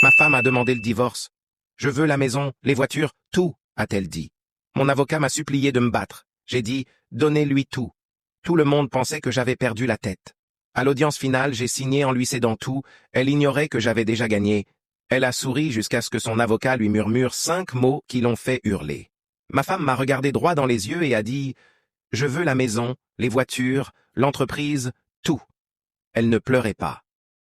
Ma femme a demandé le divorce. Je veux la maison, les voitures, tout, a-t-elle dit. Mon avocat m'a supplié de me battre. J'ai dit, donnez-lui tout. Tout le monde pensait que j'avais perdu la tête. À l'audience finale, j'ai signé en lui cédant tout. Elle ignorait que j'avais déjà gagné. Elle a souri jusqu'à ce que son avocat lui murmure 5 mots qui l'ont fait hurler. Ma femme m'a regardé droit dans les yeux et a dit « Je veux la maison, les voitures, l'entreprise, tout ». Elle ne pleurait pas.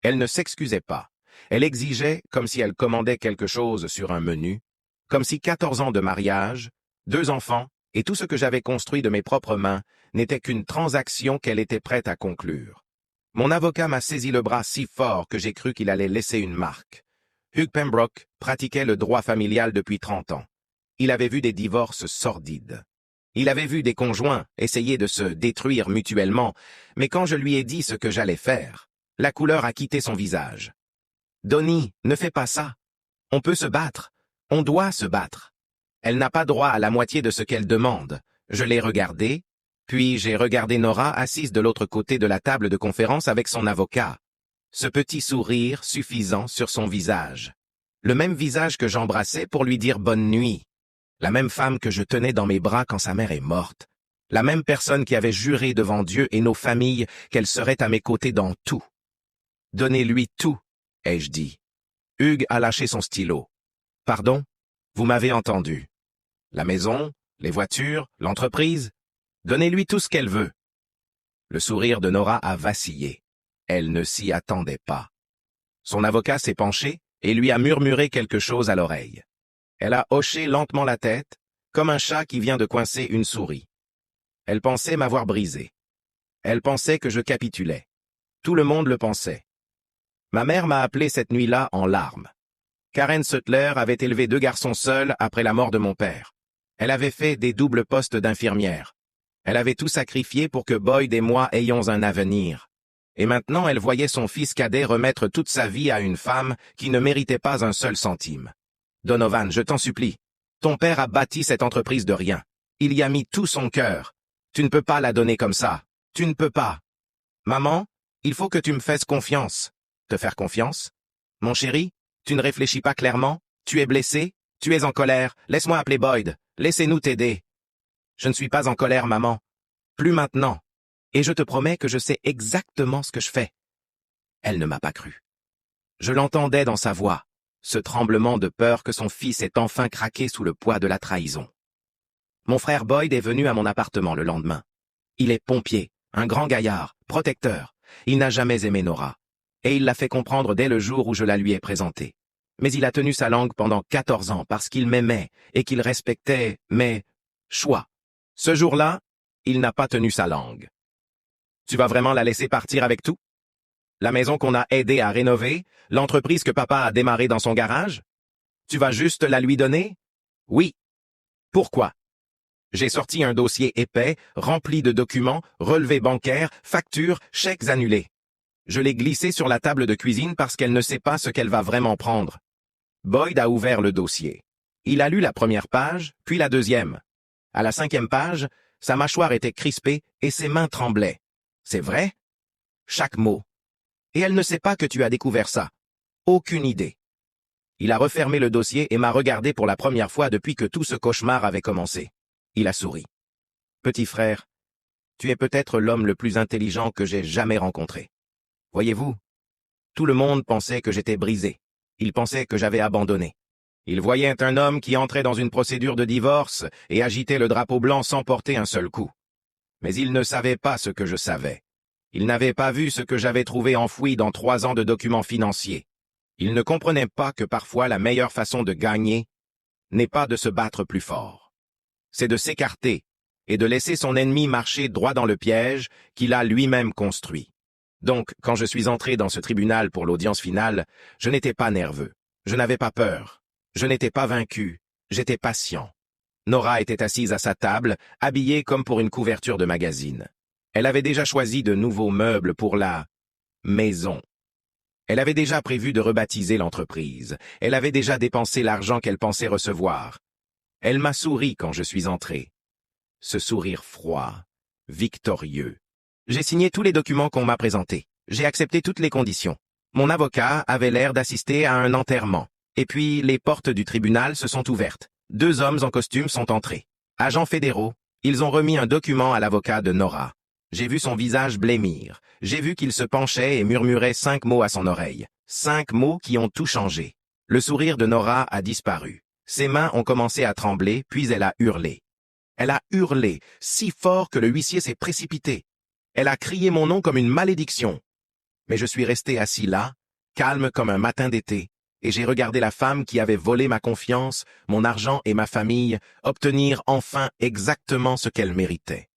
Elle ne s'excusait pas. Elle exigeait comme si elle commandait quelque chose sur un menu, comme si 14 ans de mariage, 2 enfants et tout ce que j'avais construit de mes propres mains n'était qu'une transaction qu'elle était prête à conclure. Mon avocat m'a saisi le bras si fort que j'ai cru qu'il allait laisser une marque. Hugh Pembroke pratiquait le droit familial depuis 30 ans. Il avait vu des divorces sordides. Il avait vu des conjoints essayer de se détruire mutuellement, mais quand je lui ai dit ce que j'allais faire, la couleur a quitté son visage. « Donnie, ne fais pas ça. On peut se battre. On doit se battre. Elle n'a pas droit à la moitié de ce qu'elle demande. » Je l'ai regardée, puis j'ai regardé Nora assise de l'autre côté de la table de conférence avec son avocat. Ce petit sourire suffisant sur son visage. Le même visage que j'embrassais pour lui dire bonne nuit. La même femme que je tenais dans mes bras quand sa mère est morte. La même personne qui avait juré devant Dieu et nos familles qu'elle serait à mes côtés dans tout. Donnez-lui tout, ai-je dit. Hugues a lâché son stylo. Pardon? Vous m'avez entendu. La maison, les voitures, l'entreprise? Donnez-lui tout ce qu'elle veut. Le sourire de Nora a vacillé. Elle ne s'y attendait pas. Son avocat s'est penché et lui a murmuré quelque chose à l'oreille. Elle a hoché lentement la tête, comme un chat qui vient de coincer une souris. Elle pensait m'avoir brisé. Elle pensait que je capitulais. Tout le monde le pensait. Ma mère m'a appelé cette nuit-là en larmes. Karen Sutler avait élevé 2 garçons seuls après la mort de mon père. Elle avait fait des doubles postes d'infirmière. Elle avait tout sacrifié pour que Boyd et moi ayons un avenir. Et maintenant elle voyait son fils cadet remettre toute sa vie à une femme qui ne méritait pas un seul centime. Donovan, je t'en supplie. Ton père a bâti cette entreprise de rien. Il y a mis tout son cœur. Tu ne peux pas la donner comme ça. Tu ne peux pas. Maman, il faut que tu me fasses confiance. Te faire confiance? Mon chéri, tu ne réfléchis pas clairement? Tu es blessé? Tu es en colère? Laisse-moi appeler Boyd. Laissez-nous t'aider. Je ne suis pas en colère, maman. Plus maintenant. Et je te promets que je sais exactement ce que je fais. Elle ne m'a pas cru. Je l'entendais dans sa voix, ce tremblement de peur que son fils ait enfin craqué sous le poids de la trahison. Mon frère Boyd est venu à mon appartement le lendemain. Il est pompier, un grand gaillard, protecteur. Il n'a jamais aimé Nora. Et il l'a fait comprendre dès le jour où je la lui ai présentée. Mais il a tenu sa langue pendant 14 ans parce qu'il m'aimait et qu'il respectait mes choix. Ce jour-là, il n'a pas tenu sa langue. Tu vas vraiment la laisser partir avec tout? La maison qu'on a aidé à rénover, l'entreprise que papa a démarrée dans son garage? Tu vas juste la lui donner? Oui. Pourquoi? J'ai sorti un dossier épais, rempli de documents, relevés bancaires, factures, chèques annulés. Je l'ai glissé sur la table de cuisine parce qu'elle ne sait pas ce qu'elle va vraiment prendre. Boyd a ouvert le dossier. Il a lu la première page, puis la deuxième. À la 5e page, sa mâchoire était crispée et ses mains tremblaient. C'est vrai? Chaque mot. Et elle ne sait pas que tu as découvert ça. Aucune idée. Il a refermé le dossier et m'a regardé pour la première fois depuis que tout ce cauchemar avait commencé. Il a souri. Petit frère, tu es peut-être l'homme le plus intelligent que j'ai jamais rencontré. Voyez-vous, tout le monde pensait que j'étais brisé. Il pensait que j'avais abandonné. Il voyait un homme qui entrait dans une procédure de divorce et agitait le drapeau blanc sans porter un seul coup. Mais il ne savait pas ce que je savais. Il n'avait pas vu ce que j'avais trouvé enfoui dans 3 ans de documents financiers. Il ne comprenait pas que parfois la meilleure façon de gagner n'est pas de se battre plus fort. C'est de s'écarter et de laisser son ennemi marcher droit dans le piège qu'il a lui-même construit. Donc, quand je suis entré dans ce tribunal pour l'audience finale, je n'étais pas nerveux. Je n'avais pas peur. Je n'étais pas vaincu. J'étais patient. Nora était assise à sa table, habillée comme pour une couverture de magazine. Elle avait déjà choisi de nouveaux meubles pour la maison. Elle avait déjà prévu de rebaptiser l'entreprise. Elle avait déjà dépensé l'argent qu'elle pensait recevoir. Elle m'a souri quand je suis entré. Ce sourire froid, victorieux. J'ai signé tous les documents qu'on m'a présentés. J'ai accepté toutes les conditions. Mon avocat avait l'air d'assister à un enterrement. Et puis, les portes du tribunal se sont ouvertes. 2 hommes en costume sont entrés. Agents fédéraux, ils ont remis un document à l'avocat de Nora. J'ai vu son visage blêmir. J'ai vu qu'il se penchait et murmurait 5 mots à son oreille. 5 mots qui ont tout changé. Le sourire de Nora a disparu. Ses mains ont commencé à trembler, puis elle a hurlé. Elle a hurlé, si fort que le huissier s'est précipité. Elle a crié mon nom comme une malédiction. Mais je suis resté assis là, calme comme un matin d'été, et j'ai regardé la femme qui avait volé ma confiance, mon argent et ma famille, obtenir enfin exactement ce qu'elle méritait.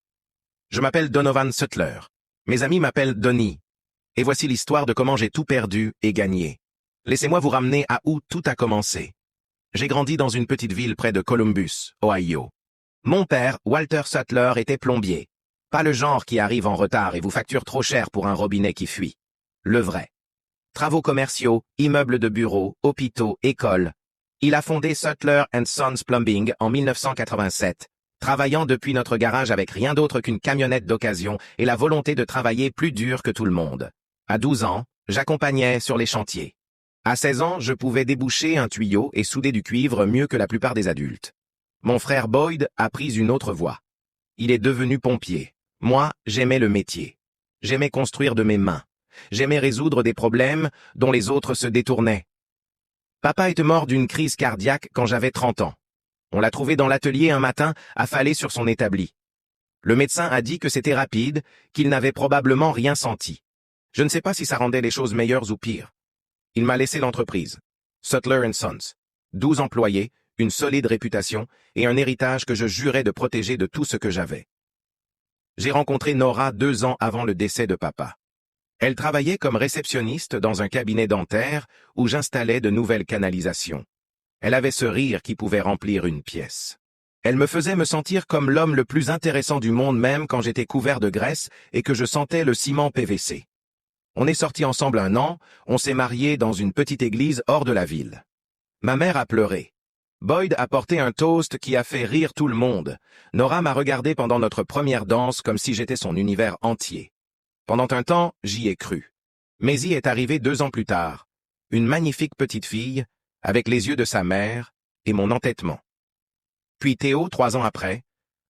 Je m'appelle Donovan Sutler. Mes amis m'appellent Donnie. Et voici l'histoire de comment j'ai tout perdu et gagné. Laissez-moi vous ramener à où tout a commencé. J'ai grandi dans une petite ville près de Columbus, Ohio. Mon père, Walter Sutler, était plombier. Pas le genre qui arrive en retard et vous facture trop cher pour un robinet qui fuit. Le vrai. Travaux commerciaux, immeubles de bureaux, hôpitaux, écoles. Il a fondé Sutler & Sons Plumbing en 1987, travaillant depuis notre garage avec rien d'autre qu'une camionnette d'occasion et la volonté de travailler plus dur que tout le monde. À 12 ans, j'accompagnais sur les chantiers. À 16 ans, je pouvais déboucher un tuyau et souder du cuivre mieux que la plupart des adultes. Mon frère Boyd a pris une autre voie. Il est devenu pompier. Moi, j'aimais le métier. J'aimais construire de mes mains. J'aimais résoudre des problèmes dont les autres se détournaient. Papa est mort d'une crise cardiaque quand j'avais 30 ans. On l'a trouvé dans l'atelier un matin, affalé sur son établi. Le médecin a dit que c'était rapide, qu'il n'avait probablement rien senti. Je ne sais pas si ça rendait les choses meilleures ou pires. Il m'a laissé l'entreprise. Sutler & Sons. 12 employés, une solide réputation et un héritage que je jurais de protéger de tout ce que j'avais. J'ai rencontré Nora 2 ans avant le décès de papa. Elle travaillait comme réceptionniste dans un cabinet dentaire où j'installais de nouvelles canalisations. Elle avait ce rire qui pouvait remplir une pièce. Elle me faisait me sentir comme l'homme le plus intéressant du monde même quand j'étais couvert de graisse et que je sentais le ciment PVC. On est sortis ensemble 1 an, on s'est mariés dans une petite église hors de la ville. Ma mère a pleuré. Boyd a porté un toast qui a fait rire tout le monde. Nora m'a regardé pendant notre première danse comme si j'étais son univers entier. Pendant un temps, j'y ai cru. Maisie est arrivée 2 ans plus tard. Une magnifique petite fille, avec les yeux de sa mère et mon entêtement. Puis Théo, 3 ans après,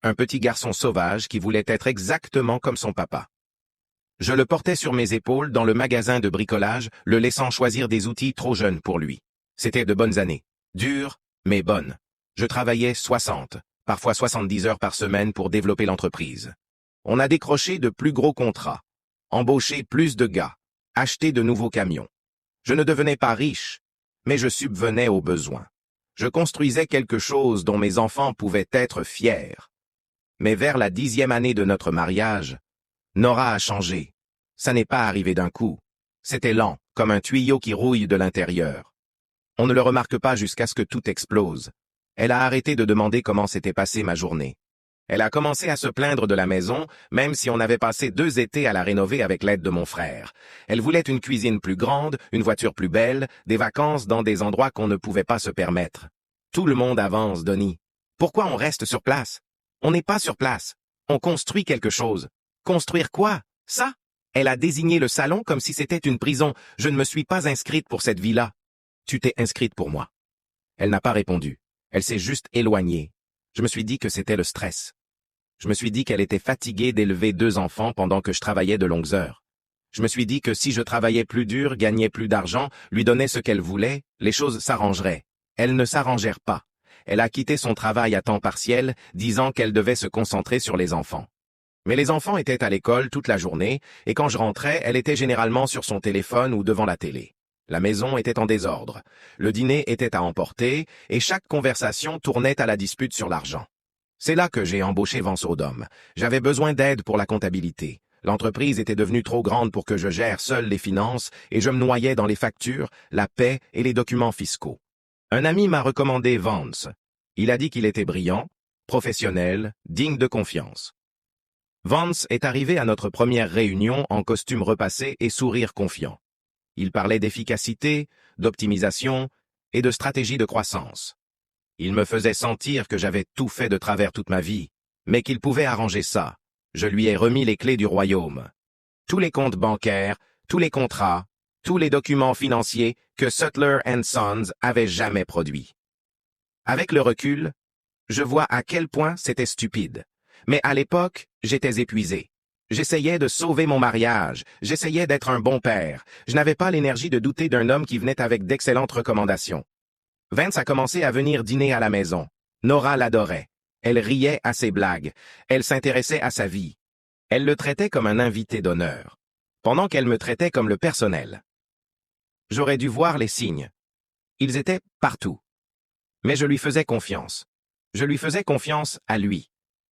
un petit garçon sauvage qui voulait être exactement comme son papa. Je le portais sur mes épaules dans le magasin de bricolage, le laissant choisir des outils trop jeunes pour lui. C'était de bonnes années. Dures, mais bonnes. Je travaillais 60, parfois 70 heures par semaine pour développer l'entreprise. On a décroché de plus gros contrats, embauché plus de gars, acheté de nouveaux camions. Je ne devenais pas riche, mais je subvenais aux besoins. Je construisais quelque chose dont mes enfants pouvaient être fiers. Mais vers la 10e année de notre mariage, Nora a changé. Ça n'est pas arrivé d'un coup. C'était lent, comme un tuyau qui rouille de l'intérieur. On ne le remarque pas jusqu'à ce que tout explose. Elle a arrêté de demander comment s'était passée ma journée. Elle a commencé à se plaindre de la maison, même si on avait passé 2 étés à la rénover avec l'aide de mon frère. Elle voulait une cuisine plus grande, une voiture plus belle, des vacances dans des endroits qu'on ne pouvait pas se permettre. Tout le monde avance, Donnie. Pourquoi on reste sur place? On n'est pas sur place. On construit quelque chose. Construire quoi? Ça? Elle a désigné le salon comme si c'était une prison. Je ne me suis pas inscrite pour cette vie-là. Tu t'es inscrite pour moi. Elle n'a pas répondu. Elle s'est juste éloignée. Je me suis dit que c'était le stress. Je me suis dit qu'elle était fatiguée d'élever 2 enfants pendant que je travaillais de longues heures. Je me suis dit que si je travaillais plus dur, gagnais plus d'argent, lui donnais ce qu'elle voulait, les choses s'arrangeraient. Elles ne s'arrangèrent pas. Elle a quitté son travail à temps partiel, disant qu'elle devait se concentrer sur les enfants. Mais les enfants étaient à l'école toute la journée, et quand je rentrais, elle était généralement sur son téléphone ou devant la télé. La maison était en désordre. Le dîner était à emporter, et chaque conversation tournait à la dispute sur l'argent. C'est là que j'ai embauché Vance Odom. J'avais besoin d'aide pour la comptabilité. L'entreprise était devenue trop grande pour que je gère seul les finances, et je me noyais dans les factures, la paie et les documents fiscaux. Un ami m'a recommandé Vance. Il a dit qu'il était brillant, professionnel, digne de confiance. Vance est arrivé à notre première réunion en costume repassé et sourire confiant. Il parlait d'efficacité, d'optimisation et de stratégie de croissance. Il me faisait sentir que j'avais tout fait de travers toute ma vie, mais qu'il pouvait arranger ça. Je lui ai remis les clés du royaume. Tous les comptes bancaires, tous les contrats, tous les documents financiers que Sutler Sons avait jamais produits. Avec le recul, je vois à quel point c'était stupide. Mais à l'époque, j'étais épuisé. J'essayais de sauver mon mariage, j'essayais d'être un bon père. Je n'avais pas l'énergie de douter d'un homme qui venait avec d'excellentes recommandations. Vance a commencé à venir dîner à la maison. Nora l'adorait. Elle riait à ses blagues. Elle s'intéressait à sa vie. Elle le traitait comme un invité d'honneur, pendant qu'elle me traitait comme le personnel. J'aurais dû voir les signes. Ils étaient partout. Mais je lui faisais confiance. Je lui faisais confiance à lui.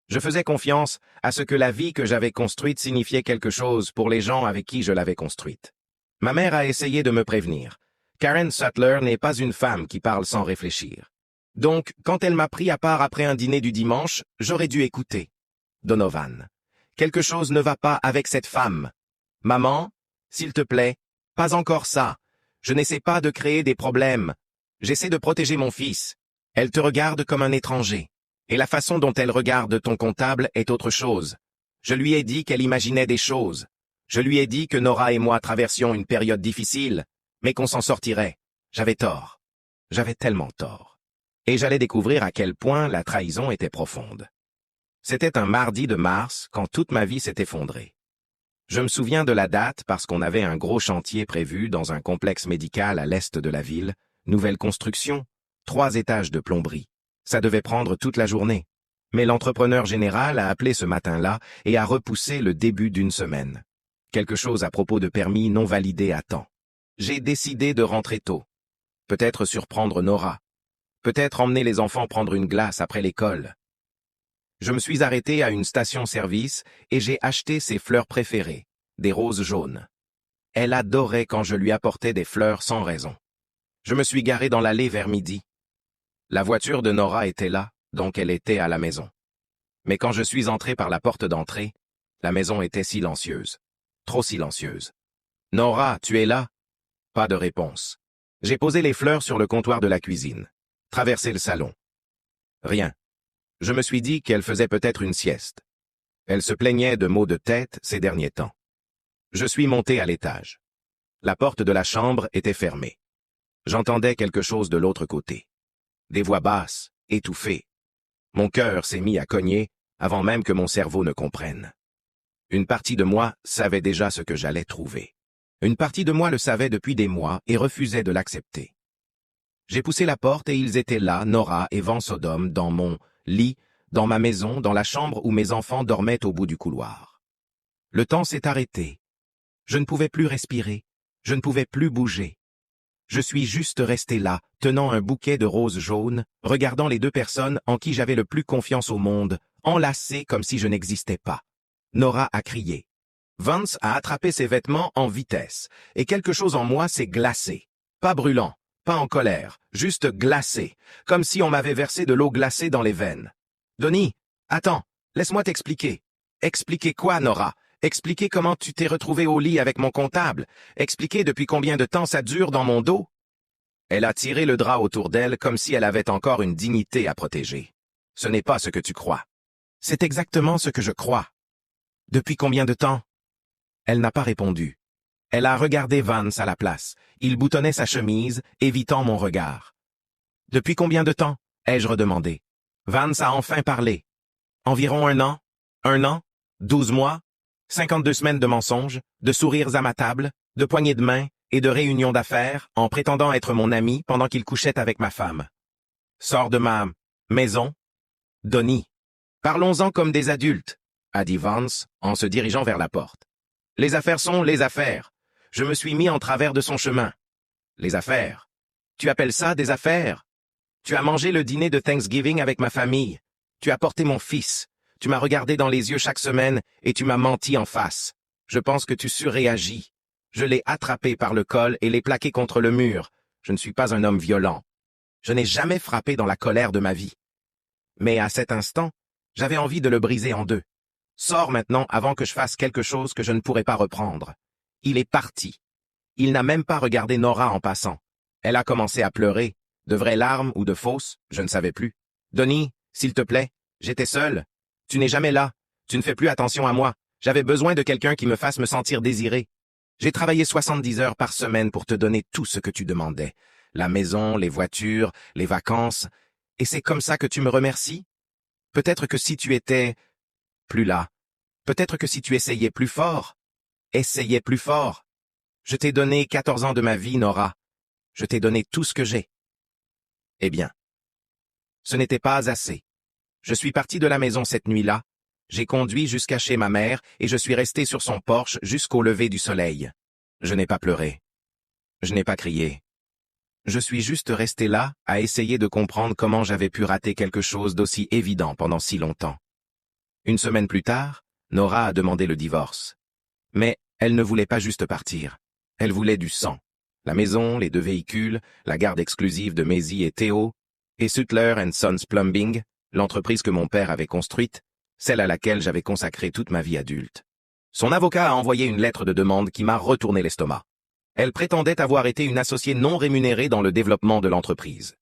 Je faisais confiance à ce que la vie que j'avais construite signifiait quelque chose pour les gens avec qui je l'avais construite. Ma mère a essayé de me prévenir. Karen Sutler n'est pas une femme qui parle sans réfléchir. Donc, quand elle m'a pris à part après un dîner du dimanche, j'aurais dû écouter. Donovan. Quelque chose ne va pas avec cette femme. Maman, s'il te plaît, pas encore ça. Je n'essaie pas de créer des problèmes. J'essaie de protéger mon fils. Elle te regarde comme un étranger. Et la façon dont elle regarde ton comptable est autre chose. Je lui ai dit qu'elle imaginait des choses. Je lui ai dit que Nora et moi traversions une période difficile, mais qu'on s'en sortirait. J'avais tort. J'avais tellement tort. Et j'allais découvrir à quel point la trahison était profonde. C'était un mardi de mars quand toute ma vie s'est effondrée. Je me souviens de la date parce qu'on avait un gros chantier prévu dans un complexe médical à l'est de la ville, nouvelle construction, 3 étages de plomberie. Ça devait prendre toute la journée. Mais l'entrepreneur général a appelé ce matin-là et a repoussé le début d'une semaine. Quelque chose à propos de permis non validé à temps. J'ai décidé de rentrer tôt. Peut-être surprendre Nora. Peut-être emmener les enfants prendre une glace après l'école. Je me suis arrêté à une station-service et j'ai acheté ses fleurs préférées, des roses jaunes. Elle adorait quand je lui apportais des fleurs sans raison. Je me suis garé dans l'allée vers midi. La voiture de Nora était là, donc elle était à la maison. Mais quand je suis entré par la porte d'entrée, la maison était silencieuse. Trop silencieuse. « Nora, tu es là ?» Pas de réponse. J'ai posé les fleurs sur le comptoir de la cuisine. Traversé le salon. Rien. Je me suis dit qu'elle faisait peut-être une sieste. Elle se plaignait de maux de tête ces derniers temps. Je suis monté à l'étage. La porte de la chambre était fermée. J'entendais quelque chose de l'autre côté. Des voix basses, étouffées. Mon cœur s'est mis à cogner avant même que mon cerveau ne comprenne. Une partie de moi savait déjà ce que j'allais trouver. Une partie de moi le savait depuis des mois et refusait de l'accepter. J'ai poussé la porte et ils étaient là, Nora et Van Sodom, dans mon lit, dans ma maison, dans la chambre où mes enfants dormaient au bout du couloir. Le temps s'est arrêté. Je ne pouvais plus respirer. Je ne pouvais plus bouger. Je suis juste resté là, tenant un bouquet de roses jaunes, regardant les 2 personnes en qui j'avais le plus confiance au monde, enlacées comme si je n'existais pas. Nora a crié. Vance a attrapé ses vêtements en vitesse, et quelque chose en moi s'est glacé. Pas brûlant, pas en colère, juste glacé, comme si on m'avait versé de l'eau glacée dans les veines. « Donnie, attends, laisse-moi t'expliquer. »« Expliquer quoi, Nora? Expliquer comment tu t'es retrouvé au lit avec mon comptable? Expliquer depuis combien de temps ça dure dans mon dos? » Elle a tiré le drap autour d'elle comme si elle avait encore une dignité à protéger. « Ce n'est pas ce que tu crois. »« C'est exactement ce que je crois. »« Depuis combien de temps? » Elle n'a pas répondu. Elle a regardé Vance à la place. Il boutonnait sa chemise, évitant mon regard. « Depuis combien de temps? » ai-je redemandé. Vance a enfin parlé. « Environ 1 an? 1 an? 12 mois? 52 semaines de mensonges, de sourires à ma table, de poignées de main et de réunions d'affaires, en prétendant être mon ami pendant qu'il couchait avec ma femme. Sors de ma maison. Donnie. Parlons-en comme des adultes, a dit Vance en se dirigeant vers la porte. Les affaires sont les affaires. Je me suis mis en travers de son chemin. Les affaires. Tu appelles ça des affaires? Tu as mangé le dîner de Thanksgiving avec ma famille. Tu as porté mon fils. Tu m'as regardé dans les yeux chaque semaine et tu m'as menti en face. Je pense que tu surréagis. Je l'ai attrapé par le col et l'ai plaqué contre le mur. Je ne suis pas un homme violent. Je n'ai jamais frappé dans la colère de ma vie. Mais à cet instant, j'avais envie de le briser en 2. Sors maintenant avant que je fasse quelque chose que je ne pourrai pas reprendre. Il est parti. Il n'a même pas regardé Nora en passant. Elle a commencé à pleurer. De vraies larmes ou de fausses, je ne savais plus. Donnie, s'il te plaît, j'étais seul. Tu n'es jamais là. Tu ne fais plus attention à moi. J'avais besoin de quelqu'un qui me fasse me sentir désiré. J'ai travaillé 70 heures par semaine pour te donner tout ce que tu demandais. La maison, les voitures, les vacances. Et c'est comme ça que tu me remercies? Peut-être que si tu étais plus là, peut-être que si tu essayais plus fort, Je t'ai donné 14 ans de ma vie, Nora. Je t'ai donné tout ce que j'ai. Eh bien, ce n'était pas assez. Je suis parti de la maison cette nuit-là. J'ai conduit jusqu'à chez ma mère et je suis resté sur son porche jusqu'au lever du soleil. Je n'ai pas pleuré. Je n'ai pas crié. Je suis juste resté là à essayer de comprendre comment j'avais pu rater quelque chose d'aussi évident pendant si longtemps. Une semaine plus tard, Nora a demandé le divorce. Mais elle ne voulait pas juste partir. Elle voulait du sang. La maison, les 2 véhicules, la garde exclusive de Maisie et Théo, et Sutler & Sons Plumbing, l'entreprise que mon père avait construite, celle à laquelle j'avais consacré toute ma vie adulte. Son avocat a envoyé une lettre de demande qui m'a retourné l'estomac. Elle prétendait avoir été une associée non rémunérée dans le développement de l'entreprise.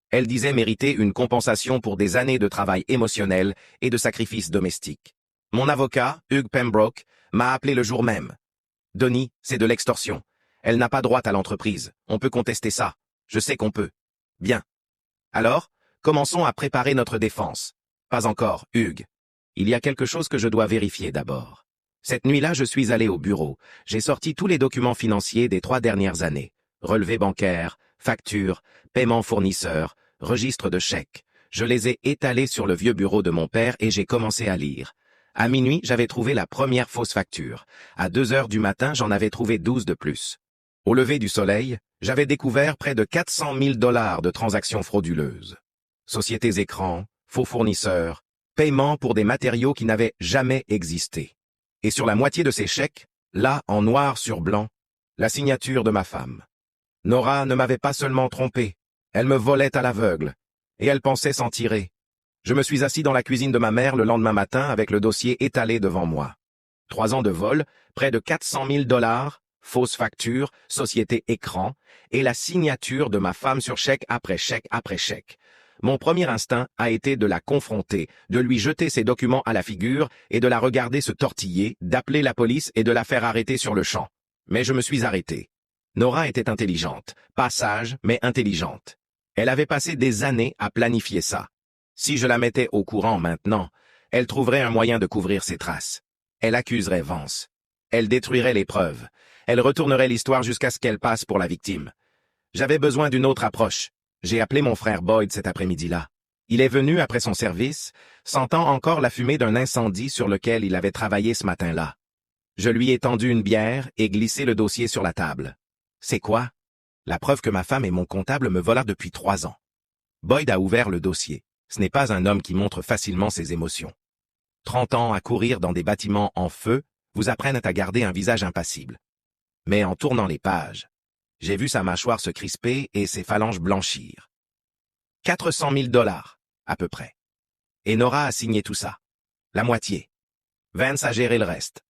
Elle disait mériter une compensation pour des années de travail émotionnel et de sacrifices domestiques. Mon avocat, Hugh Pembroke, m'a appelé le jour même. « Donnie, c'est de l'extorsion. Elle n'a pas droit à l'entreprise. On peut contester ça. Je sais qu'on peut. » Bien. Alors, commençons à préparer notre défense. Pas encore, Hugh. Il y a quelque chose que je dois vérifier d'abord. Cette nuit-là, je suis allé au bureau. J'ai sorti tous les documents financiers des 3 dernières années. Relevés bancaires, factures, paiements fournisseurs, registres de chèques. Je les ai étalés sur le vieux bureau de mon père et j'ai commencé à lire. À minuit, j'avais trouvé la première fausse facture. À 2 heures du matin, j'en avais trouvé 12 de plus. Au lever du soleil, j'avais découvert près de 400 000 $ de transactions frauduleuses. Sociétés écrans, faux fournisseurs, paiements pour des matériaux qui n'avaient jamais existé. Et sur la moitié de ces chèques, là, en noir sur blanc, la signature de ma femme. Nora ne m'avait pas seulement trompé, elle me volait à l'aveugle, et elle pensait s'en tirer. Je me suis assis dans la cuisine de ma mère le lendemain matin avec le dossier étalé devant moi. 3 ans de vol, près de 400 000 $, fausses factures, société écran, et la signature de ma femme sur chèque après chèque après chèque. Mon premier instinct a été de la confronter, de lui jeter ses documents à la figure et de la regarder se tortiller, d'appeler la police et de la faire arrêter sur le champ. Mais je me suis arrêté. Nora était intelligente, pas sage, mais intelligente. Elle avait passé des années à planifier ça. Si je la mettais au courant maintenant, elle trouverait un moyen de couvrir ses traces. Elle accuserait Vance. Elle détruirait les preuves. Elle retournerait l'histoire jusqu'à ce qu'elle passe pour la victime. J'avais besoin d'une autre approche. J'ai appelé mon frère Boyd cet après-midi-là. Il est venu après son service, sentant encore la fumée d'un incendie sur lequel il avait travaillé ce matin-là. Je lui ai tendu une bière et glissé le dossier sur la table. C'est quoi? La preuve que ma femme et mon comptable me volent depuis 3 ans. Boyd a ouvert le dossier. Ce n'est pas un homme qui montre facilement ses émotions. 30 ans à courir dans des bâtiments en feu vous apprennent à garder un visage impassible. Mais en tournant les pages, j'ai vu sa mâchoire se crisper et ses phalanges blanchir. 400 000 $, à peu près. Et Nora a signé tout ça. La moitié. Vance a géré le reste.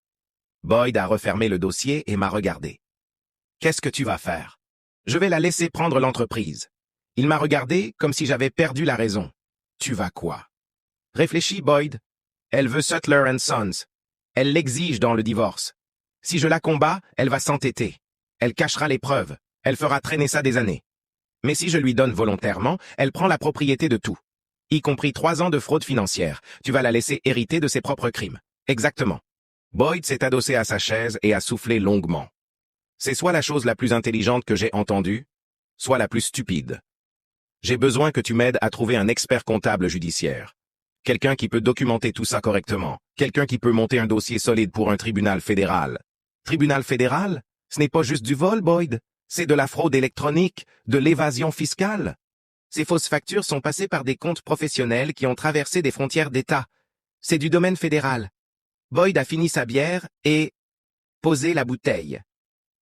Boyd a refermé le dossier et m'a regardé. « Qu'est-ce que tu vas faire? »« Je vais la laisser prendre l'entreprise. » Il m'a regardé comme si j'avais perdu la raison. « Tu vas quoi? » Réfléchis, Boyd. Elle veut Sutler & Sons. Elle l'exige dans le divorce. Si je la combats, elle va s'entêter. Elle cachera les preuves. Elle fera traîner ça des années. Mais si je lui donne volontairement, elle prend la propriété de tout. Y compris 3 ans de fraude financière. Tu vas la laisser hériter de ses propres crimes. Exactement. Boyd s'est adossé à sa chaise et a soufflé longuement. C'est soit la chose la plus intelligente que j'ai entendue, soit la plus stupide. J'ai besoin que tu m'aides à trouver un expert comptable judiciaire. Quelqu'un qui peut documenter tout ça correctement. Quelqu'un qui peut monter un dossier solide pour un tribunal fédéral. Tribunal fédéral? Ce n'est pas juste du vol, Boyd. C'est de la fraude électronique, de l'évasion fiscale. Ces fausses factures sont passées par des comptes professionnels qui ont traversé des frontières d'État. C'est du domaine fédéral. Boyd a fini sa bière et posé la bouteille.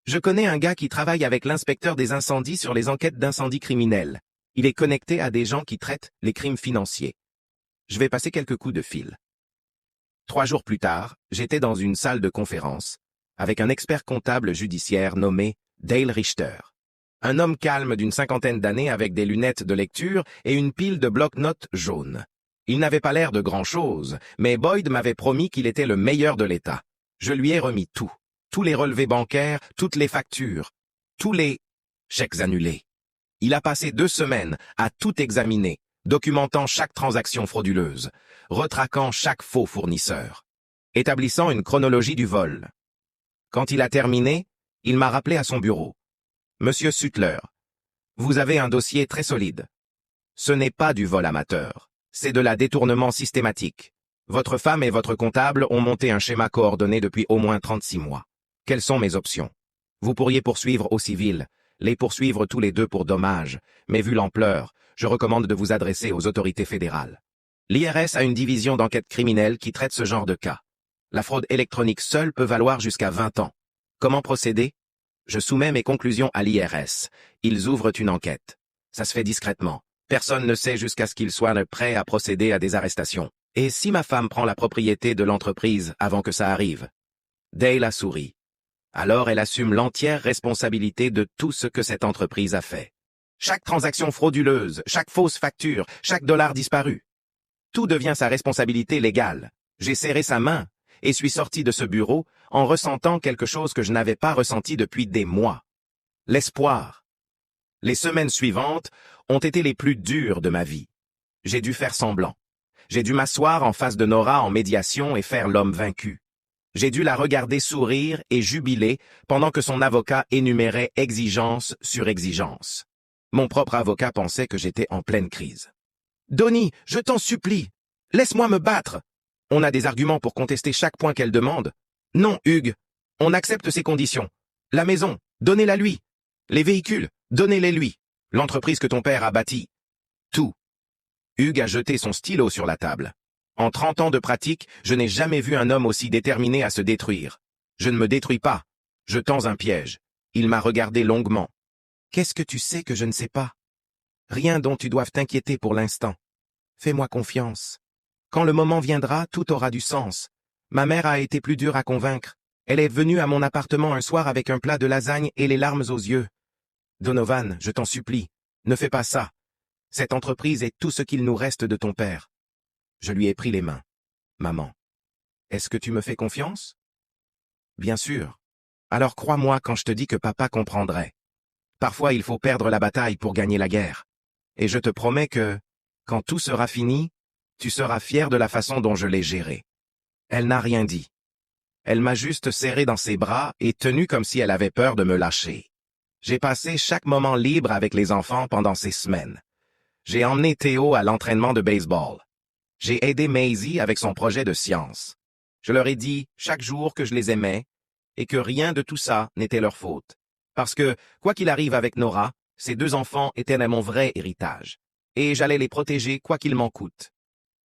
Je connais un gars qui travaille avec l'inspecteur des incendies sur les enquêtes d'incendies criminels. Il est connecté à des gens qui traitent les crimes financiers. Je vais passer quelques coups de fil. 3 jours plus tard, j'étais dans une salle de conférence avec un expert comptable judiciaire nommé Dale Richter. Un homme calme d'une 50aine d'années avec des lunettes de lecture et une pile de bloc-notes jaunes. Il n'avait pas l'air de grand-chose, mais Boyd m'avait promis qu'il était le meilleur de l'État. Je lui ai remis tout. tous les relevés bancaires, toutes les factures, tous les chèques annulés. Il a passé 2 semaines à tout examiner, documentant chaque transaction frauduleuse, retraquant chaque faux fournisseur, établissant une chronologie du vol. Quand il a terminé, il m'a rappelé à son bureau. « Monsieur Sutler, vous avez un dossier très solide. Ce n'est pas du vol amateur, c'est de la détournement systématique. Votre femme et votre comptable ont monté un schéma coordonné depuis au moins 36 mois. Quelles sont mes options? Vous pourriez poursuivre au civil, les poursuivre tous les deux pour dommages, mais vu l'ampleur, je recommande de vous adresser aux autorités fédérales. L'IRS a une division d'enquête criminelle qui traite ce genre de cas. La fraude électronique seule peut valoir jusqu'à 20 ans. Comment procéder? Je soumets mes conclusions à l'IRS. Ils ouvrent une enquête. Ça se fait discrètement. Personne ne sait jusqu'à ce qu'ils soient prêts à procéder à des arrestations. Et si ma femme prend la propriété de l'entreprise avant que ça arrive? Dale a souri. Alors elle assume l'entière responsabilité de tout ce que cette entreprise a fait. Chaque transaction frauduleuse, chaque fausse facture, chaque dollar disparu. Tout devient sa responsabilité légale. J'ai serré sa main et suis sorti de ce bureau en ressentant quelque chose que je n'avais pas ressenti depuis des mois. L'espoir. Les semaines suivantes ont été les plus dures de ma vie. J'ai dû faire semblant. J'ai dû m'asseoir en face de Nora en médiation et faire l'homme vaincu. J'ai dû la regarder sourire et jubiler pendant que son avocat énumérait exigence sur exigence. Mon propre avocat pensait que j'étais en pleine crise. « Donnie, je t'en supplie, laisse-moi me battre. On a des arguments pour contester chaque point qu'elle demande. Non, Hugues, on accepte ses conditions. La maison, donnez-la lui. Les véhicules, donnez-les lui. L'entreprise que ton père a bâtie. Tout. » Hugues a jeté son stylo sur la table. En 30 ans de pratique, je n'ai jamais vu un homme aussi déterminé à se détruire. Je ne me détruis pas. Je tends un piège. Il m'a regardé longuement. Qu'est-ce que tu sais que je ne sais pas? Rien dont tu doives t'inquiéter pour l'instant. Fais-moi confiance. Quand le moment viendra, tout aura du sens. Ma mère a été plus dure à convaincre. Elle est venue à mon appartement un soir avec un plat de lasagne et les larmes aux yeux. Donovan, je t'en supplie, ne fais pas ça. Cette entreprise est tout ce qu'il nous reste de ton père. Je lui ai pris les mains. Maman, est-ce que tu me fais confiance? Bien sûr. Alors crois-moi quand je te dis que papa comprendrait. Parfois il faut perdre la bataille pour gagner la guerre. Et je te promets que, quand tout sera fini, tu seras fier de la façon dont je l'ai géré. Elle n'a rien dit. Elle m'a juste serré dans ses bras et tenu comme si elle avait peur de me lâcher. J'ai passé chaque moment libre avec les enfants pendant ces semaines. J'ai emmené Théo à l'entraînement de baseball. J'ai aidé Maisie avec son projet de science. Je leur ai dit chaque jour que je les aimais et que rien de tout ça n'était leur faute. Parce que, quoi qu'il arrive avec Nora, ces 2 enfants étaient mon vrai héritage. Et j'allais les protéger quoi qu'il m'en coûte.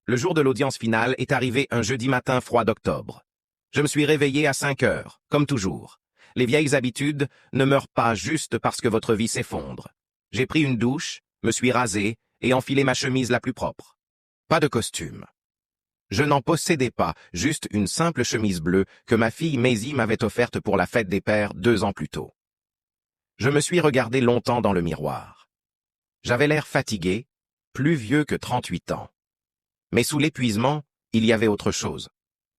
Le jour de l'audience finale est arrivé un jeudi matin froid d'octobre. Je me suis réveillé à 5 heures, comme toujours. Les vieilles habitudes ne meurent pas juste parce que votre vie s'effondre. J'ai pris une douche, me suis rasé et enfilé ma chemise la plus propre. Pas de costume. Je n'en possédais pas, juste une simple chemise bleue que ma fille Maisie m'avait offerte pour la fête des pères 2 ans plus tôt. Je me suis regardé longtemps dans le miroir. J'avais l'air fatigué, plus vieux que 38 ans. Mais sous l'épuisement, il y avait autre chose.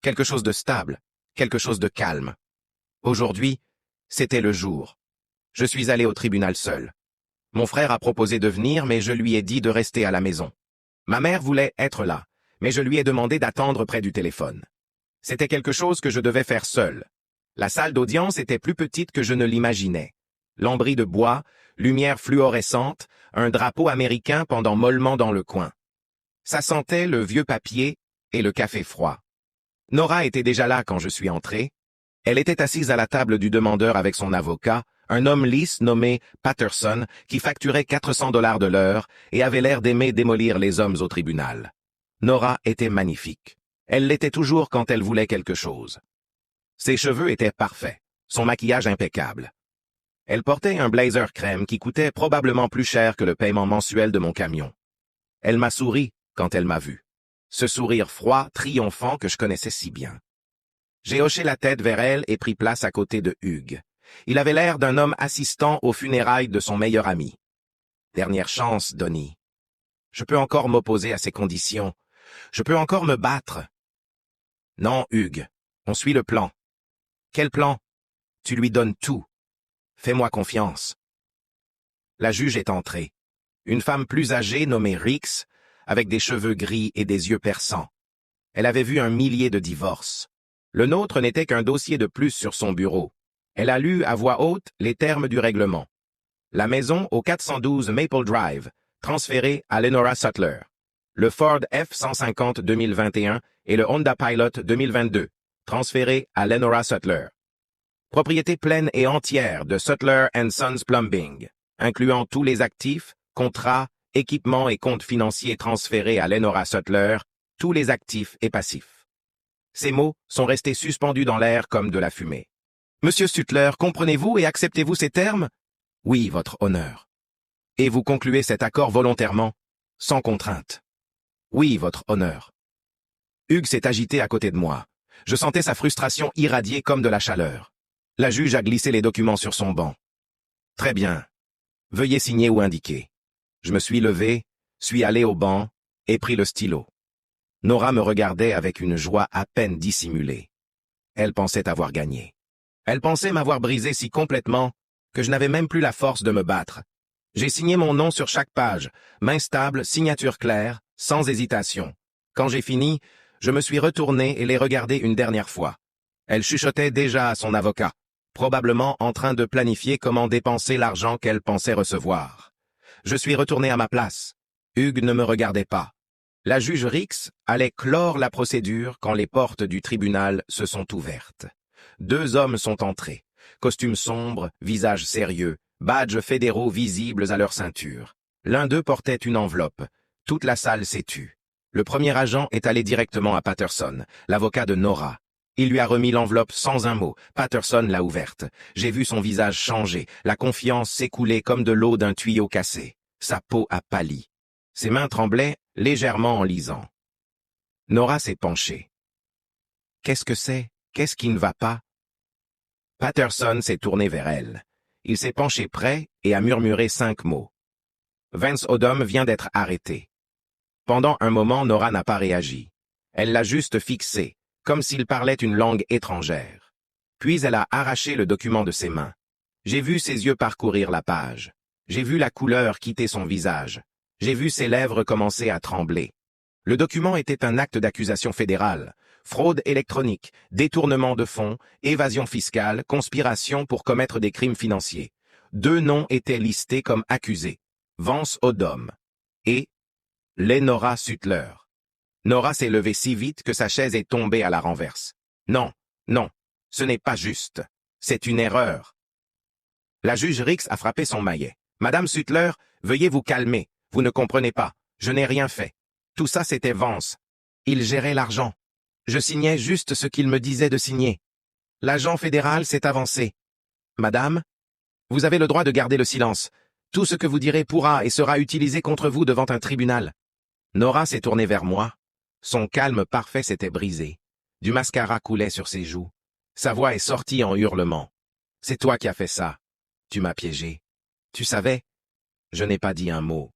Quelque chose de stable, quelque chose de calme. Aujourd'hui, c'était le jour. Je suis allé au tribunal seul. Mon frère a proposé de venir, mais je lui ai dit de rester à la maison. Ma mère voulait être là, mais je lui ai demandé d'attendre près du téléphone. C'était quelque chose que je devais faire seul. La salle d'audience était plus petite que je ne l'imaginais. Lambris de bois, lumière fluorescente, un drapeau américain pendant mollement dans le coin. Ça sentait le vieux papier et le café froid. Nora était déjà là quand je suis entré. Elle était assise à la table du demandeur avec son avocat, un homme lisse nommé Patterson qui facturait 400 $ de l'heure et avait l'air d'aimer démolir les hommes au tribunal. Nora était magnifique. Elle l'était toujours quand elle voulait quelque chose. Ses cheveux étaient parfaits, son maquillage impeccable. Elle portait un blazer crème qui coûtait probablement plus cher que le paiement mensuel de mon camion. Elle m'a souri quand elle m'a vu. Ce sourire froid, triomphant que je connaissais si bien. J'ai hoché la tête vers elle et pris place à côté de Hugues. Il avait l'air d'un homme assistant aux funérailles de son meilleur ami. Dernière chance, Donnie. Je peux encore m'opposer à ces conditions. Je peux encore me battre. Non, Hugues, on suit le plan. Quel plan? Tu lui donnes tout. Fais-moi confiance. La juge est entrée. Une femme plus âgée nommée Rix, avec des cheveux gris et des yeux perçants. Elle avait vu 1 millier de divorces. Le nôtre n'était qu'un dossier de plus sur son bureau. Elle a lu à voix haute les termes du règlement. La maison au 412 Maple Drive, transférée à Lenora Sutler. Le Ford F-150 2021 et le Honda Pilot 2022, transférés à Lenora Sutler. Propriété pleine et entière de Sutler & Sons Plumbing, incluant tous les actifs, contrats, équipements et comptes financiers transférés à Lenora Sutler, tous les actifs et passifs. Ces mots sont restés suspendus dans l'air comme de la fumée. Monsieur Sutler, comprenez-vous et acceptez-vous ces termes? Oui, votre honneur. Et vous concluez cet accord volontairement, sans contrainte? Oui, votre honneur. Hugues s'est agité à côté de moi. Je sentais sa frustration irradier comme de la chaleur. La juge a glissé les documents sur son banc. Très bien. Veuillez signer ou indiquer. Je me suis levé, suis allé au banc et pris le stylo. Nora me regardait avec une joie à peine dissimulée. Elle pensait avoir gagné. Elle pensait m'avoir brisé si complètement que je n'avais même plus la force de me battre. J'ai signé mon nom sur chaque page, main stable, signature claire, sans hésitation. Quand j'ai fini, je me suis retourné et l'ai regardée une dernière fois. Elle chuchotait déjà à son avocat, probablement en train de planifier comment dépenser l'argent qu'elle pensait recevoir. Je suis retourné à ma place. Hugues ne me regardait pas. La juge Rix allait clore la procédure quand les portes du tribunal se sont ouvertes. 2 hommes sont entrés, costumes sombres, visages sérieux, badges fédéraux visibles à leur ceinture. L'un d'eux portait une enveloppe. Toute la salle s'est tue. Le premier agent est allé directement à Patterson, l'avocat de Nora. Il lui a remis l'enveloppe sans un mot. Patterson l'a ouverte. J'ai vu son visage changer, la confiance s'écouler comme de l'eau d'un tuyau cassé. Sa peau a pâli. Ses mains tremblaient légèrement en lisant. Nora s'est penchée. Qu'est-ce que c'est? Qu'est-ce qui ne va pas? Patterson s'est tourné vers elle. Il s'est penché près et a murmuré 5 mots. Vance Odom vient d'être arrêté. Pendant un moment, Nora n'a pas réagi. Elle l'a juste fixé, comme s'il parlait une langue étrangère. Puis elle a arraché le document de ses mains. J'ai vu ses yeux parcourir la page. J'ai vu la couleur quitter son visage. J'ai vu ses lèvres commencer à trembler. Le document était un acte d'accusation fédérale. Fraude électronique, détournement de fonds, évasion fiscale, conspiration pour commettre des crimes financiers. 2 noms étaient listés comme accusés. Vance Odom et Lenora Sutler. Nora s'est levée si vite que sa chaise est tombée à la renverse. Non, non, ce n'est pas juste. C'est une erreur. La juge Rix a frappé son maillet. Madame Sutler, veuillez vous calmer. Vous ne comprenez pas. Je n'ai rien fait. Tout ça, c'était Vance. Il gérait l'argent. Je signais juste ce qu'il me disait de signer. L'agent fédéral s'est avancé. Madame, vous avez le droit de garder le silence. Tout ce que vous direz pourra et sera utilisé contre vous devant un tribunal. Nora s'est tournée vers moi. Son calme parfait s'était brisé. Du mascara coulait sur ses joues. Sa voix est sortie en hurlements. C'est toi qui as fait ça. Tu m'as piégé. Tu savais? Je n'ai pas dit un mot.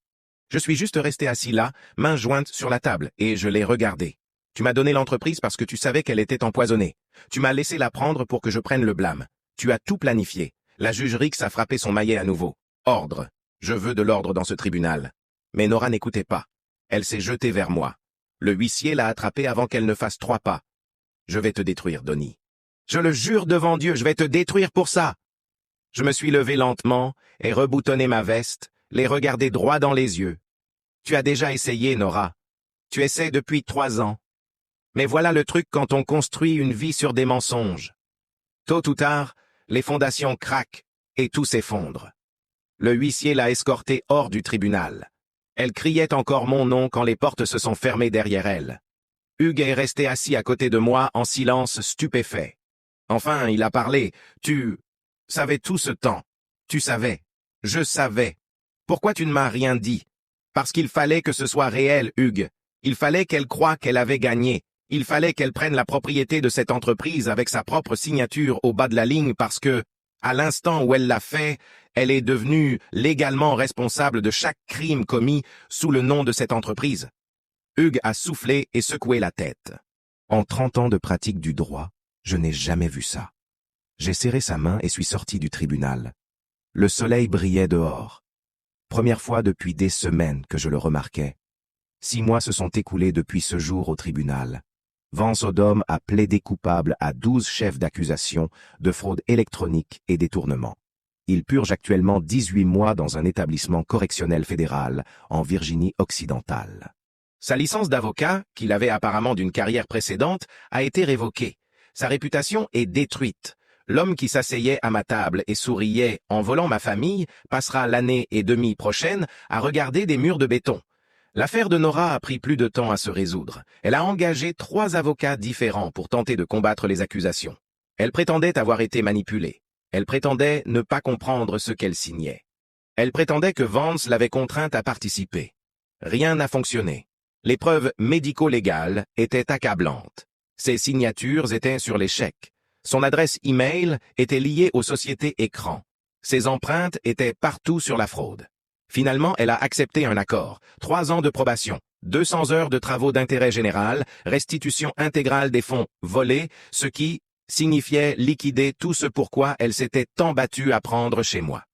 Je suis juste resté assis là, mains jointes sur la table, et je l'ai regardée. Tu m'as donné l'entreprise parce que tu savais qu'elle était empoisonnée. Tu m'as laissé la prendre pour que je prenne le blâme. Tu as tout planifié. La juge Rix a frappé son maillet à nouveau. Ordre. Je veux de l'ordre dans ce tribunal. Mais Nora n'écoutait pas. Elle s'est jetée vers moi. Le huissier l'a attrapée avant qu'elle ne fasse 3 pas. Je vais te détruire, Donnie. Je le jure devant Dieu, je vais te détruire pour ça. Je me suis levé lentement et reboutonné ma veste, les regarder droit dans les yeux. Tu as déjà essayé, Nora. Tu essaies depuis 3 ans. Mais voilà le truc quand on construit une vie sur des mensonges. Tôt ou tard, les fondations craquent et tout s'effondre. Le huissier l'a escortée hors du tribunal. Elle criait encore mon nom quand les portes se sont fermées derrière elle. Hugues est resté assis à côté de moi en silence stupéfait. Enfin, il a parlé. Tu savais tout ce temps. Tu savais. Je savais. Pourquoi tu ne m'as rien dit? Parce qu'il fallait que ce soit réel, Hugues. Il fallait qu'elle croie qu'elle avait gagné. Il fallait qu'elle prenne la propriété de cette entreprise avec sa propre signature au bas de la ligne parce que, à l'instant où elle l'a fait, elle est devenue légalement responsable de chaque crime commis sous le nom de cette entreprise. Hugues a soufflé et secoué la tête. En 30 ans de pratique du droit, je n'ai jamais vu ça. J'ai serré sa main et suis sorti du tribunal. Le soleil brillait dehors. Première fois depuis des semaines que je le remarquais. 6 mois se sont écoulés depuis ce jour au tribunal. Vance Odom a plaidé coupable à 12 chefs d'accusation de fraude électronique et détournement. Il purge actuellement 18 mois dans un établissement correctionnel fédéral en Virginie occidentale. Sa licence d'avocat, qu'il avait apparemment d'une carrière précédente, a été révoquée. Sa réputation est détruite. L'homme qui s'asseyait à ma table et souriait en volant ma famille passera l'année et demie prochaine à regarder des murs de béton. L'affaire de Nora a pris plus de temps à se résoudre. Elle a engagé 3 avocats différents pour tenter de combattre les accusations. Elle prétendait avoir été manipulée. Elle prétendait ne pas comprendre ce qu'elle signait. Elle prétendait que Vance l'avait contrainte à participer. Rien n'a fonctionné. Les preuves médico-légales étaient accablantes. Ses signatures étaient sur les chèques. Son adresse e-mail était liée aux sociétés écrans. Ses empreintes étaient partout sur la fraude. Finalement, elle a accepté un accord. 3 ans de probation, 200 heures de travaux d'intérêt général, restitution intégrale des fonds volés, ce qui signifiait liquider tout ce pourquoi elle s'était tant battue à prendre chez moi.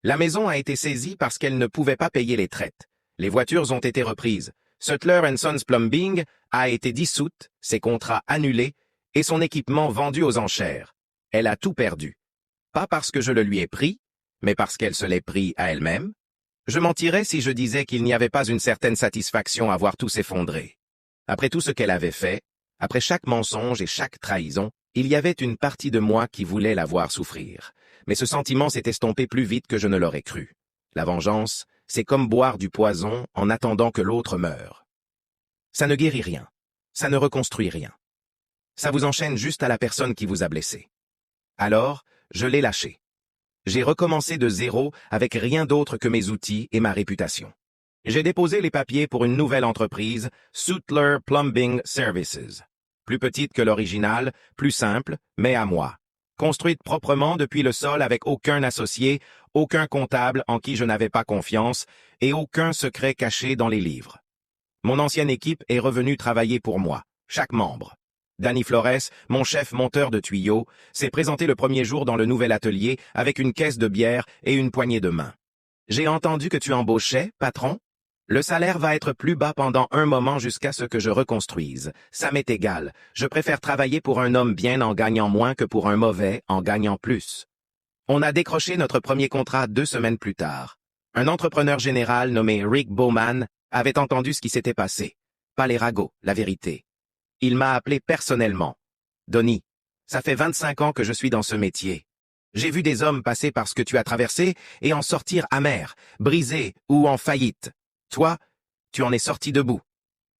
La maison a été saisie parce qu'elle ne pouvait pas payer les traites. Les voitures ont été reprises. Sutler & Sons Plumbing a été dissoute, ses contrats annulés et son équipement vendu aux enchères. Elle a tout perdu. Pas parce que je le lui ai pris, mais parce qu'elle se l'est pris à elle-même. Je mentirais si je disais qu'il n'y avait pas une certaine satisfaction à voir tout s'effondrer. Après tout ce qu'elle avait fait, après chaque mensonge et chaque trahison, il y avait une partie de moi qui voulait la voir souffrir. Mais ce sentiment s'est estompé plus vite que je ne l'aurais cru. La vengeance, c'est comme boire du poison en attendant que l'autre meure. Ça ne guérit rien. Ça ne reconstruit rien. Ça vous enchaîne juste à la personne qui vous a blessé. Alors, je l'ai lâché. J'ai recommencé de zéro avec rien d'autre que mes outils et ma réputation. J'ai déposé les papiers pour une nouvelle entreprise, Sutler Plumbing Services. Plus petite que l'original, plus simple, mais à moi. Construite proprement depuis le sol avec aucun associé, aucun comptable en qui je n'avais pas confiance et aucun secret caché dans les livres. Mon ancienne équipe est revenue travailler pour moi, chaque membre. Danny Flores, mon chef monteur de tuyaux, s'est présenté le premier jour dans le nouvel atelier avec une caisse de bière et une poignée de main. « J'ai entendu que tu embauchais, patron? Le salaire va être plus bas pendant un moment jusqu'à ce que je reconstruise. Ça m'est égal. Je préfère travailler pour un homme bien en gagnant moins que pour un mauvais en gagnant plus. » On a décroché notre premier contrat 2 semaines plus tard. Un entrepreneur général nommé Rick Bowman avait entendu ce qui s'était passé. Pas les ragots, la vérité. Il m'a appelé personnellement. « Donny, ça fait 25 ans que je suis dans ce métier. J'ai vu des hommes passer par ce que tu as traversé et en sortir amers, brisés ou en faillite. Toi, tu en es sorti debout.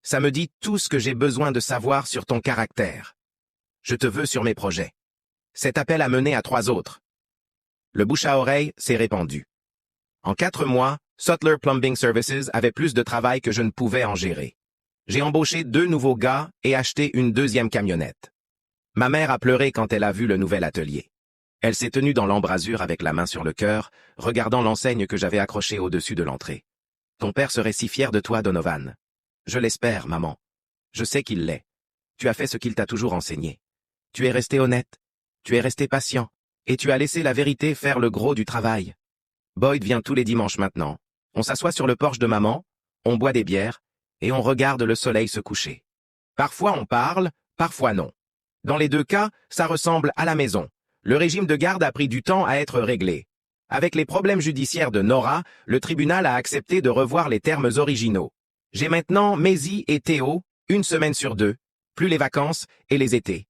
Ça me dit tout ce que j'ai besoin de savoir sur ton caractère. Je te veux sur mes projets. » Cet appel a mené à 3 autres. Le bouche à oreille s'est répandu. En 4 mois, Sutler Plumbing Services avait plus de travail que je ne pouvais en gérer. J'ai embauché 2 nouveaux gars et acheté une 2e camionnette. Ma mère a pleuré quand elle a vu le nouvel atelier. Elle s'est tenue dans l'embrasure avec la main sur le cœur, regardant l'enseigne que j'avais accrochée au-dessus de l'entrée. « Ton père serait si fier de toi, Donovan. »« Je l'espère, maman. Je sais qu'il l'est. Tu as fait ce qu'il t'a toujours enseigné. Tu es resté honnête. Tu es resté patient. Et tu as laissé la vérité faire le gros du travail. Boyd vient tous les dimanches maintenant. On s'assoit sur le porche de maman, on boit des bières, et on regarde le soleil se coucher. Parfois on parle, parfois non. Dans les 2 cas, ça ressemble à la maison. Le régime de garde a pris du temps à être réglé. Avec les problèmes judiciaires de Nora, le tribunal a accepté de revoir les termes originaux. J'ai maintenant Maisie et Théo, 1 semaine sur 2, plus les vacances et les étés.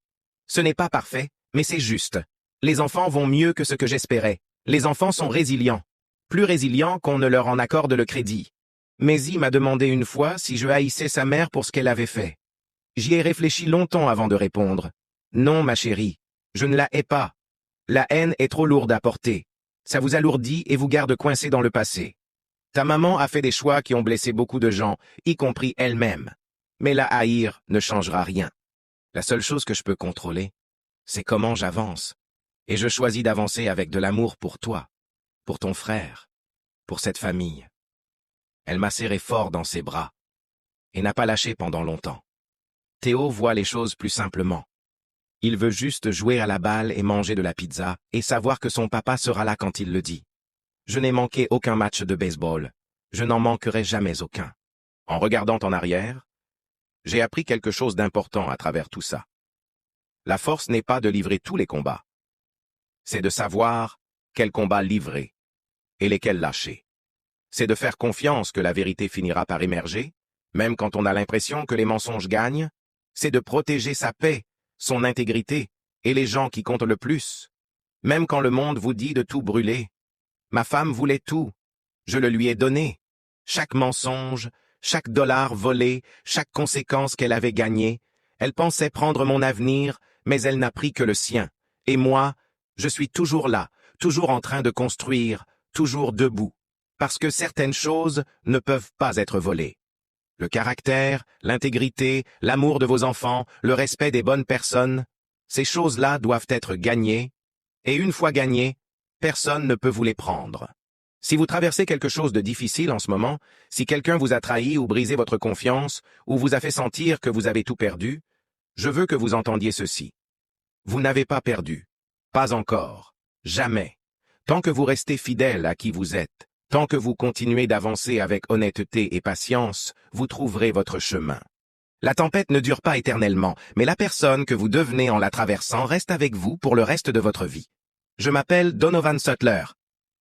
Ce n'est pas parfait, mais c'est juste. Les enfants vont mieux que ce que j'espérais. Les enfants sont résilients. Plus résilients qu'on ne leur en accorde le crédit. Maisie m'a demandé une fois si je haïssais sa mère pour ce qu'elle avait fait. J'y ai réfléchi longtemps avant de répondre. Non, ma chérie, je ne la hais pas. La haine est trop lourde à porter. Ça vous alourdit et vous garde coincé dans le passé. Ta maman a fait des choix qui ont blessé beaucoup de gens, y compris elle-même. Mais la haïr ne changera rien. La seule chose que je peux contrôler, c'est comment j'avance. Et je choisis d'avancer avec de l'amour pour toi, pour ton frère, pour cette famille. Elle m'a serré fort dans ses bras et n'a pas lâché pendant longtemps. Théo voit les choses plus simplement. Il veut juste jouer à la balle et manger de la pizza et savoir que son papa sera là quand il le dit. Je n'ai manqué aucun match de baseball. Je n'en manquerai jamais aucun. En regardant en arrière, j'ai appris quelque chose d'important à travers tout ça. La force n'est pas de livrer tous les combats. C'est de savoir quels combats livrer et lesquels lâcher. C'est de faire confiance que la vérité finira par émerger, même quand on a l'impression que les mensonges gagnent. C'est de protéger sa paix, son intégrité et les gens qui comptent le plus. Même quand le monde vous dit de tout brûler. Ma femme voulait tout. Je le lui ai donné. Chaque mensonge, chaque dollar volé, chaque conséquence qu'elle avait gagnée. Elle pensait prendre mon avenir, mais elle n'a pris que le sien. Et moi, je suis toujours là, toujours en train de construire, toujours debout. Parce que certaines choses ne peuvent pas être volées. Le caractère, l'intégrité, l'amour de vos enfants, le respect des bonnes personnes, ces choses-là doivent être gagnées. Et une fois gagnées, personne ne peut vous les prendre. Si vous traversez quelque chose de difficile en ce moment, si quelqu'un vous a trahi ou brisé votre confiance, ou vous a fait sentir que vous avez tout perdu, je veux que vous entendiez ceci. Vous n'avez pas perdu. Pas encore. Jamais. Tant que vous restez fidèle à qui vous êtes, tant que vous continuez d'avancer avec honnêteté et patience, vous trouverez votre chemin. La tempête ne dure pas éternellement, mais la personne que vous devenez en la traversant reste avec vous pour le reste de votre vie. Je m'appelle Donovan Sutler.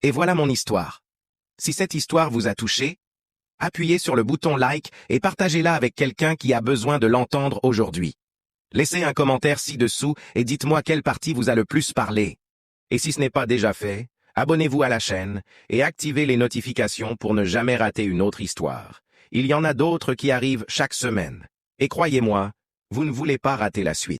Et voilà mon histoire. Si cette histoire vous a touché, appuyez sur le bouton like et partagez-la avec quelqu'un qui a besoin de l'entendre aujourd'hui. Laissez un commentaire ci-dessous et dites-moi quelle partie vous a le plus parlé. Et si ce n'est pas déjà fait, abonnez-vous à la chaîne et activez les notifications pour ne jamais rater une autre histoire. Il y en a d'autres qui arrivent chaque semaine. Et croyez-moi, vous ne voulez pas rater la suite.